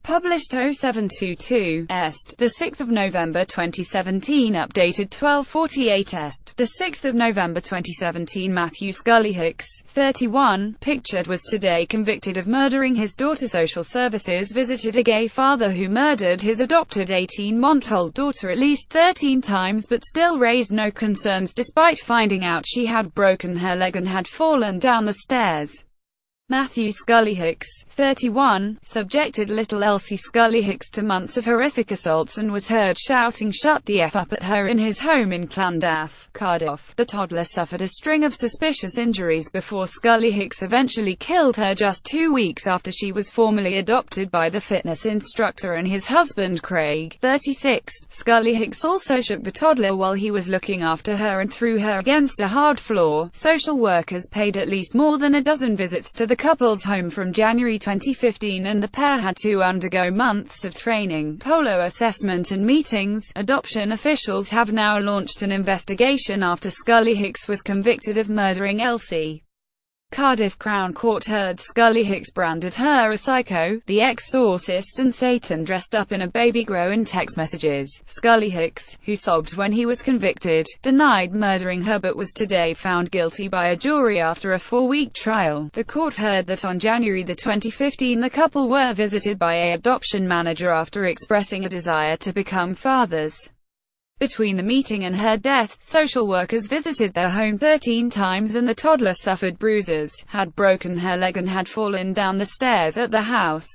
Published 0722 Est. 6 November 2017. Updated 12:48 Est. 6 November 2017. Matthew ScullyHicks, 31, pictured, was today convicted of murdering his daughter. Social services visited a gay father who murdered his adopted 18-month-old daughter at least 13 times but still raised no concerns despite finding out she had broken her leg and had fallen down the stairs. Matthew ScullyHicks, 31, subjected little Elsie ScullyHicks to months of horrific assaults and was heard shouting "Shut the F up" at her in his home in Llandaff, Cardiff. The toddler suffered a string of suspicious injuries before ScullyHicks eventually killed her just 2 weeks after she was formally adopted by the fitness instructor and his husband Craig, 36. ScullyHicks also shook the toddler while he was looking after her and threw her against a hard floor. Social workers paid at least more than a dozen visits to the couple's home from January 2015, and the pair had to undergo months of training, polo assessment and meetings. Adoption officials have now launched an investigation after ScullyHicks was convicted of murdering Elsie. Cardiff Crown Court heard ScullyHicks branded her a psycho, the exorcist and Satan dressed up in a baby grow in text messages. ScullyHicks, who sobbed when he was convicted, denied murdering her but was today found guilty by a jury after a 4-week trial. The court heard that on January 2015 the couple were visited by an adoption manager after expressing a desire to become fathers. Between the meeting and her death, social workers visited their home 13 times and the toddler suffered bruises, had broken her leg and had fallen down the stairs at the house.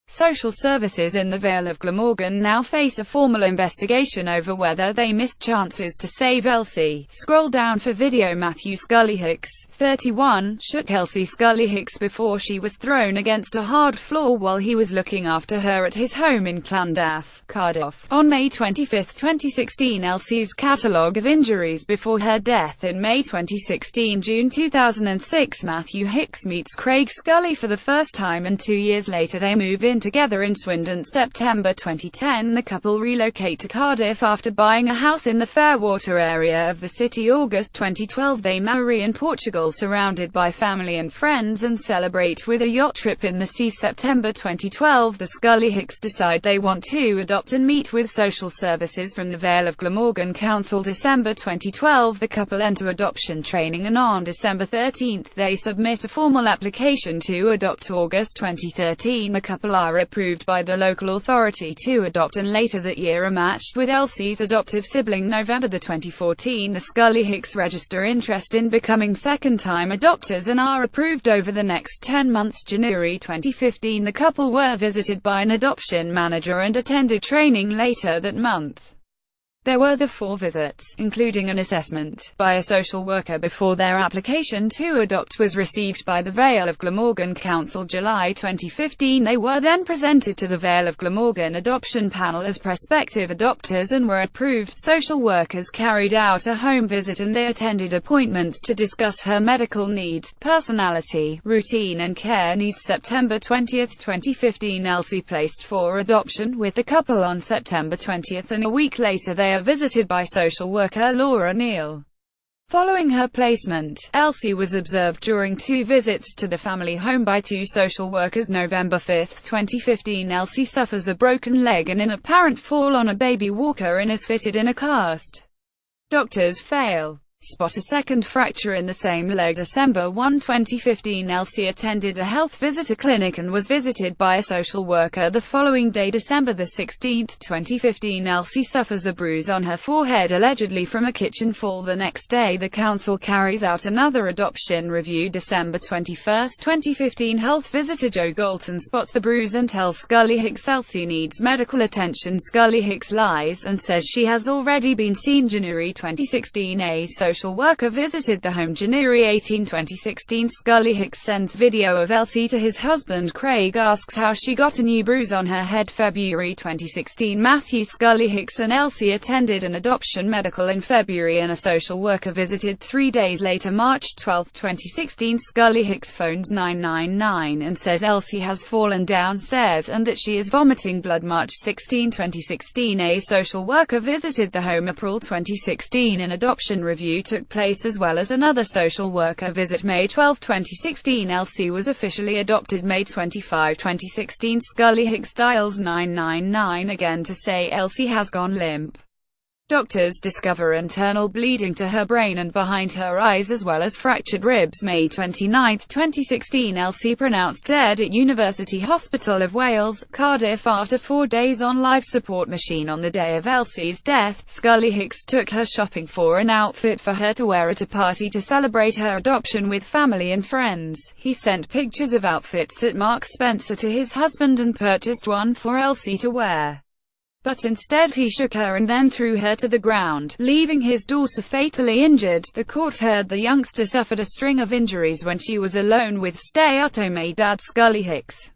Social services in the Vale of Glamorgan now face a formal investigation over whether they missed chances to save Elsie. Scroll down for video. Matthew ScullyHicks, 31, shook Elsie ScullyHicks before she was thrown against a hard floor while he was looking after her at his home in Llandaff, Cardiff. On May 25, 2016, Elsie's catalogue of injuries before her death in May 2016. June 2006, Matthew Hicks meets Craig Scully for the first time, and 2 years later they move in together in Swindon. September 2010, the couple relocate to Cardiff after buying a house in the Fairwater area of the city. August 2012, they marry in Portugal, surrounded by family and friends, and celebrate with a yacht trip in the seas. September 2012, the ScullyHicks decide they want to adopt and meet with social services from the Vale of Glamorgan Council. December 2012, the couple enter adoption training, and on December 13, they submit a formal application to adopt. August 2013, the couple are approved by the local authority to adopt, and later that year are matched with Elsie's adoptive sibling. November 2014, the ScullyHicks register interest in becoming second-time adopters and are approved over the next 10 months. January 2015, the couple were visited by an adoption manager and attended training later that month. There were the 4 visits, including an assessment, by a social worker before their application to adopt was received by the Vale of Glamorgan Council. July 2015, they were then presented to the Vale of Glamorgan Adoption Panel as prospective adopters and were approved. Social workers carried out a home visit and they attended appointments to discuss her medical needs, personality, routine and care needs. September 20, 2015, Elsie placed for adoption with the couple on September 20, and a week later they are visited by social worker Laura Neal. Following her placement, Elsie was observed during 2 visits to the family home by 2 social workers. November 5, 2015, Elsie suffers a broken leg and an apparent fall on a baby walker and is fitted in a cast. Doctors fail spot a second fracture in the same leg. December 1, 2015, Elsie attended a health visitor clinic and was visited by a social worker the following day. December 16, 2015, Elsie suffers a bruise on her forehead allegedly from a kitchen fall. The next day, the council carries out another adoption review. December 21, 2015, health visitor Joe Galton spots the bruise and tells ScullyHicks Elsie needs medical attention. ScullyHicks lies and says she has already been seen. January 2016, a social worker visited the home. January 18, 2016, ScullyHicks sends video of Elsie to his husband Craig, asks how she got a new bruise on her head. February 2016, Matthew ScullyHicks and Elsie attended an adoption medical in February and a social worker visited 3 days later. March 12, 2016, ScullyHicks phones 999 and says Elsie has fallen downstairs and that she is vomiting blood. March 16, 2016, a social worker visited the home. April 2016, an adoption review surgery took place as well as another social worker visit. May 12, 2016, Elsie was officially adopted. May 25, 2016, ScullyHicks dials 999 again to say Elsie has gone limp. Doctors discover internal bleeding to her brain and behind her eyes as well as fractured ribs. May 29, 2016, Elsie pronounced dead at University Hospital of Wales, Cardiff after 4 days on life support machine. On the day of Elsie's death, ScullyHicks took her shopping for an outfit for her to wear at a party to celebrate her adoption with family and friends. He sent pictures of outfits at Marks Spencer to his husband and purchased one for Elsie to wear. But instead he shook her and then threw her to the ground, leaving his daughter fatally injured. The court heard the youngster suffered a string of injuries when she was alone with stay-at-home dad ScullyHicks.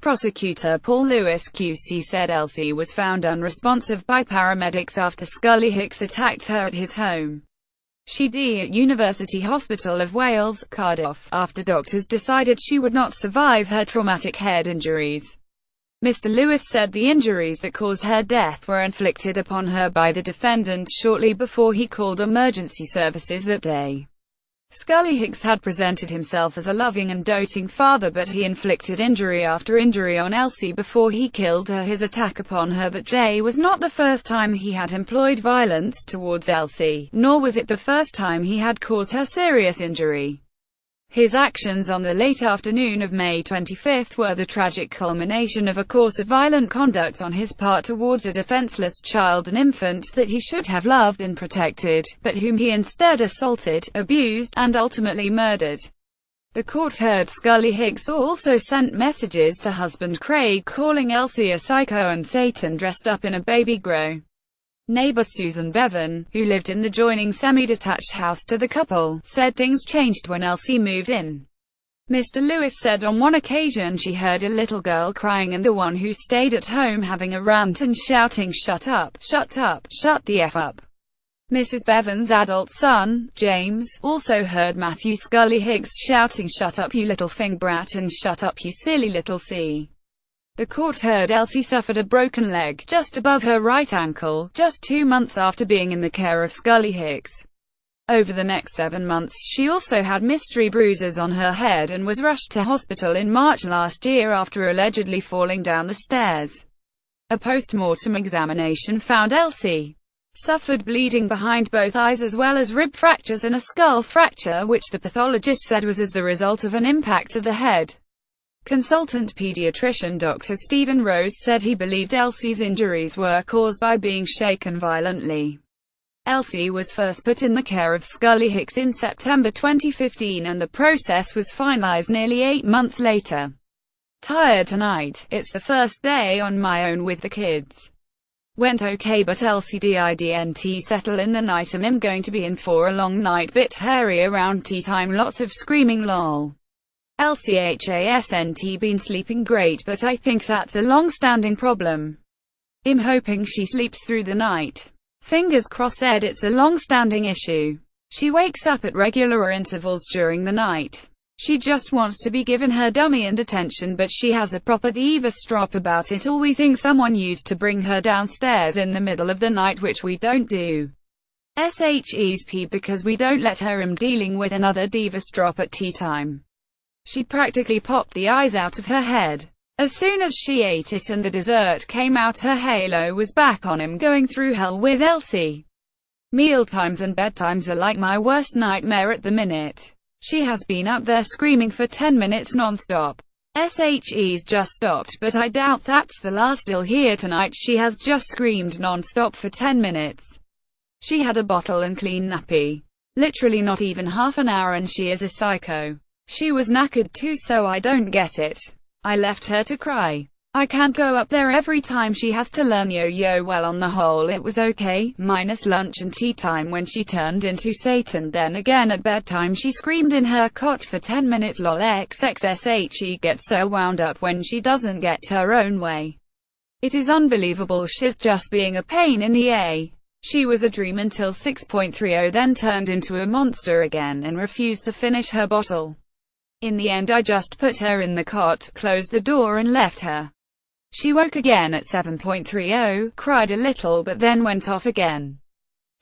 Prosecutor Paul Lewis QC said Elsie was found unresponsive by paramedics after ScullyHicks attacked her at his home. She died at University Hospital of Wales, Cardiff, after doctors decided she would not survive her traumatic head injuries. Mr. Lewis said the injuries that caused her death were inflicted upon her by the defendant shortly before he called emergency services that day. ScullyHicks had presented himself as a loving and doting father, but he inflicted injury after injury on Elsie before he killed her. His attack upon her that day was not the first time he had employed violence towards Elsie, nor was it the first time he had caused her serious injury. His actions on the late afternoon of May 25 were the tragic culmination of a course of violent conduct on his part towards a defenseless child, an infant that he should have loved and protected, but whom he instead assaulted, abused, and ultimately murdered. The court heard ScullyHicks also sent messages to husband Craig calling Elsie a psycho and Satan dressed up in a baby grow. Neighbor Susan Bevan, who lived in the adjoining semi-detached house to the couple, said things changed when Elsie moved in. Mr. Lewis said on one occasion she heard a little girl crying and the one who stayed at home having a rant and shouting, "Shut up, shut up, shut the F up." Mrs. Bevan's adult son, James, also heard Matthew ScullyHicks shouting, "Shut up you little fing brat," and "Shut up you silly little C." The court heard Elsie suffered a broken leg, just above her right ankle, just 2 months after being in the care of ScullyHicks. Over the next 7 months she also had mystery bruises on her head and was rushed to hospital in March last year after allegedly falling down the stairs. A post-mortem examination found Elsie suffered bleeding behind both eyes as well as rib fractures and a skull fracture, which the pathologist said was as the result of an impact to the head. Consultant pediatrician Dr. Stephen Rose said he believed Elsie's injuries were caused by being shaken violently. Elsie was first put in the care of ScullyHicks in September 2015 and the process was finalized nearly 8 months later. Tired tonight, it's the first day on my own with the kids. Went okay but Elsie didn't settle in the night and I'm going to be in for a long night, bit hairy around tea time, lots of screaming lol. Elsie hasn't been sleeping great but I think that's a long-standing problem. I'm hoping she sleeps through the night. Fingers crossed. It's a long-standing issue. She wakes up at regular intervals during the night. She just wants to be given her dummy and attention, but she has a proper eavesdrop about it all. We think someone used to bring her downstairs in the middle of the night, which we don't do. SHESP because we don't let her. I'm dealing with another eavesdrop at tea time. She practically popped the eyes out of her head. As soon as she ate it and the dessert came out, her halo was back on. Him going through hell with Elsie. Mealtimes and bedtimes are like my worst nightmare at the minute. She has been up there screaming for 10 minutes non-stop. SHE's just stopped, but I doubt that's the last you'll hear tonight. She has just screamed non-stop for 10 minutes. She had a bottle and clean nappy. Literally not even half an hour, and she is a psycho. She was knackered too, so I don't get it. I left her to cry. I can't go up there every time. She has to learn yo-yo. Well, on the whole it was okay, minus lunch and tea time when she turned into Satan. Then again at bedtime she screamed in her cot for 10 minutes lol xxsh. She gets so wound up when she doesn't get her own way. It is unbelievable. She's just being a pain in the A. She was a dream until 6.30, then turned into a monster again and refused to finish her bottle. In the end I just put her in the cot, closed the door and left her. She woke again at 7.30, cried a little but then went off again.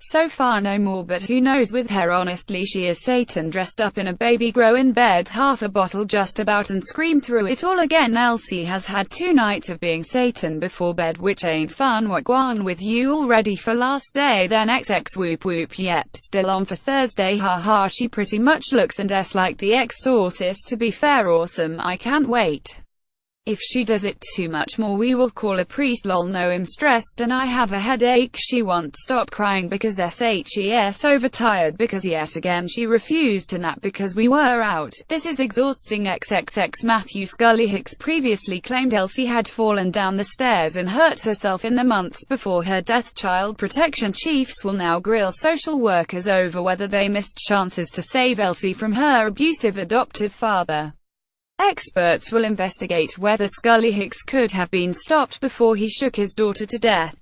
So far no more, but who knows with her. Honestly, she is Satan dressed up in a baby grow in bed, half a bottle just about, and scream through it all again. Elsie has had 2 nights of being Satan before bed, which ain't fun. What gwan with you, all ready for last day then? XX whoop whoop, yep, still on for Thursday, haha. She pretty much looks and s like the Exorcist, to be fair. Awesome, I can't wait. If she does it too much more, we will call a priest. Lol, no, I'm stressed and I have a headache. She won't stop crying because she's overtired, because yet again she refused to nap because we were out. This is exhausting. XXX Matthew ScullyHicks previously claimed Elsie had fallen down the stairs and hurt herself in the months before her death. Child protection chiefs will now grill social workers over whether they missed chances to save Elsie from her abusive adoptive father. Experts will investigate whether ScullyHicks could have been stopped before he shook his daughter to death.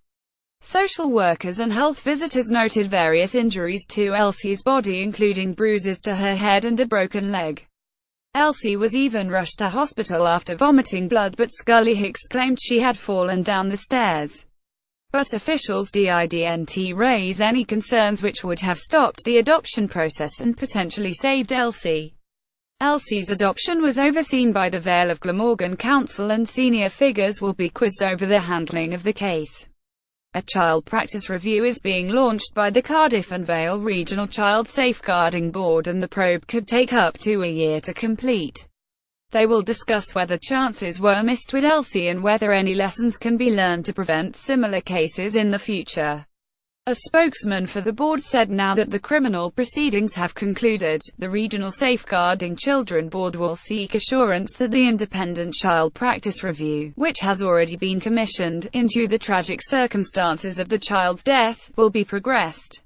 Social workers and health visitors noted various injuries to Elsie's body, including bruises to her head and a broken leg. Elsie was even rushed to hospital after vomiting blood, but ScullyHicks claimed she had fallen down the stairs. But officials didn't raise any concerns which would have stopped the adoption process and potentially saved Elsie. Elsie's adoption was overseen by the Vale of Glamorgan Council, and senior figures will be quizzed over the handling of the case. A child practice review is being launched by the Cardiff and Vale Regional Child Safeguarding Board, and the probe could take up to a year to complete. They will discuss whether chances were missed with Elsie and whether any lessons can be learned to prevent similar cases in the future. A spokesman for the board said now that the criminal proceedings have concluded, the Regional Safeguarding Children Board will seek assurance that the independent child practice review, which has already been commissioned, into the tragic circumstances of the child's death, will be progressed.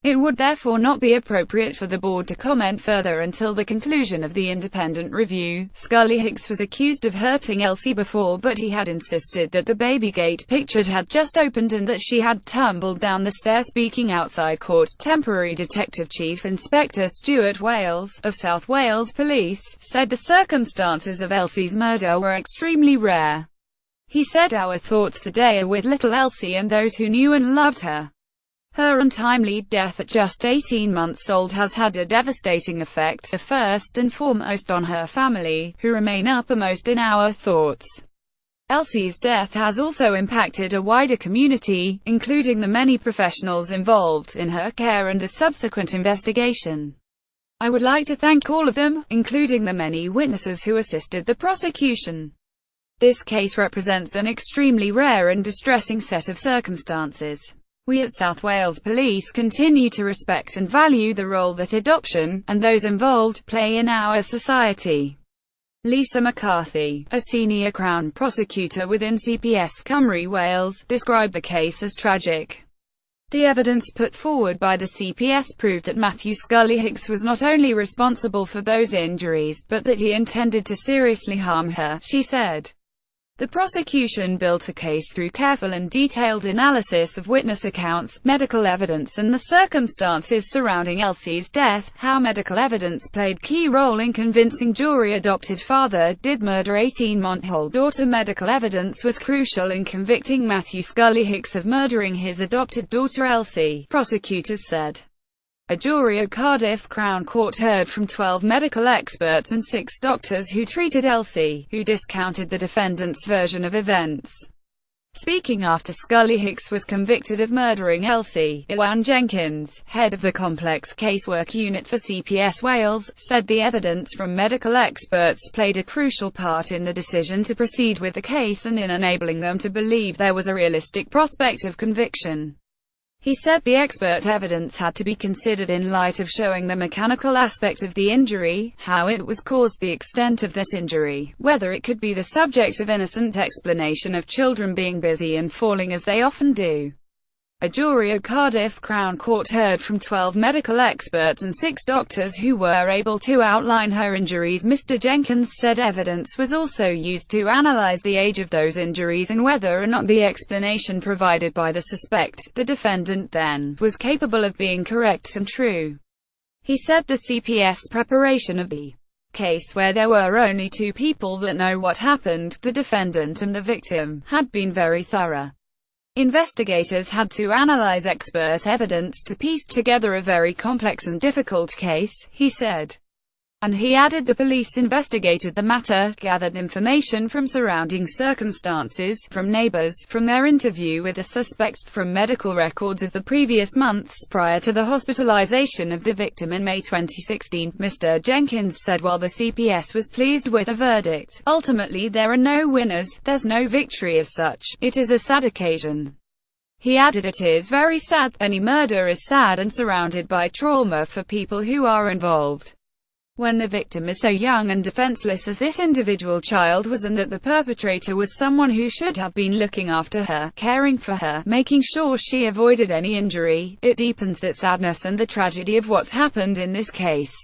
It would therefore not be appropriate for the board to comment further until the conclusion of the independent review. ScullyHicks was accused of hurting Elsie before, but he had insisted that the baby gate pictured had just opened and that she had tumbled down the stairs. Speaking outside court, temporary Detective Chief Inspector Stuart Wales, of South Wales Police, said the circumstances of Elsie's murder were extremely rare. He said, "Our thoughts today are with little Elsie and those who knew and loved her. Her untimely death at just 18 months old has had a devastating effect, first and foremost on her family, who remain uppermost in our thoughts. Elsie's death has also impacted a wider community, including the many professionals involved in her care and the subsequent investigation. I would like to thank all of them, including the many witnesses who assisted the prosecution. This case represents an extremely rare and distressing set of circumstances. We at South Wales Police continue to respect and value the role that adoption, and those involved, play in our society." Lisa McCarthy, a senior Crown prosecutor within CPS Cymru Wales, described the case as tragic. The evidence put forward by the CPS proved that Matthew ScullyHicks was not only responsible for those injuries, but that he intended to seriously harm her, she said. The prosecution built a case through careful and detailed analysis of witness accounts, medical evidence and the circumstances surrounding Elsie's death, how medical evidence played key role in convincing jury adopted father did murder 18-month-old daughter. Medical evidence was crucial in convicting Matthew ScullyHicks of murdering his adopted daughter Elsie, prosecutors said. A jury at Cardiff Crown Court heard from 12 medical experts and 6 doctors who treated Elsie, who discounted the defendant's version of events. Speaking after ScullyHicks was convicted of murdering Elsie, Iwan Jenkins, head of the complex casework unit for CPS Wales, said the evidence from medical experts played a crucial part in the decision to proceed with the case and in enabling them to believe there was a realistic prospect of conviction. He said the expert evidence had to be considered in light of showing the mechanical aspect of the injury, how it was caused, the extent of that injury, whether it could be the subject of innocent explanation of children being busy and falling as they often do. A jury at Cardiff Crown Court heard from 12 medical experts and 6 doctors who were able to outline her injuries. Mr. Jenkins said evidence was also used to analyze the age of those injuries and whether or not the explanation provided by the suspect, the defendant then, was capable of being correct and true. He said the CPS preparation of the case, where there were only 2 people that know what happened, the defendant and the victim, had been very thorough. Investigators had to analyze expert evidence to piece together a very complex and difficult case, he said. And he added the police investigated the matter, gathered information from surrounding circumstances, from neighbors, from their interview with the suspect, from medical records of the previous months prior to the hospitalization of the victim in May 2016. Mr. Jenkins said while the CPS was pleased with the verdict, ultimately there are no winners, there's no victory as such. It is a sad occasion. He added it is very sad. Any murder is sad and surrounded by trauma for people who are involved. When the victim is so young and defenseless as this individual child was, and that the perpetrator was someone who should have been looking after her, caring for her, making sure she avoided any injury, it deepens that sadness and the tragedy of what's happened in this case.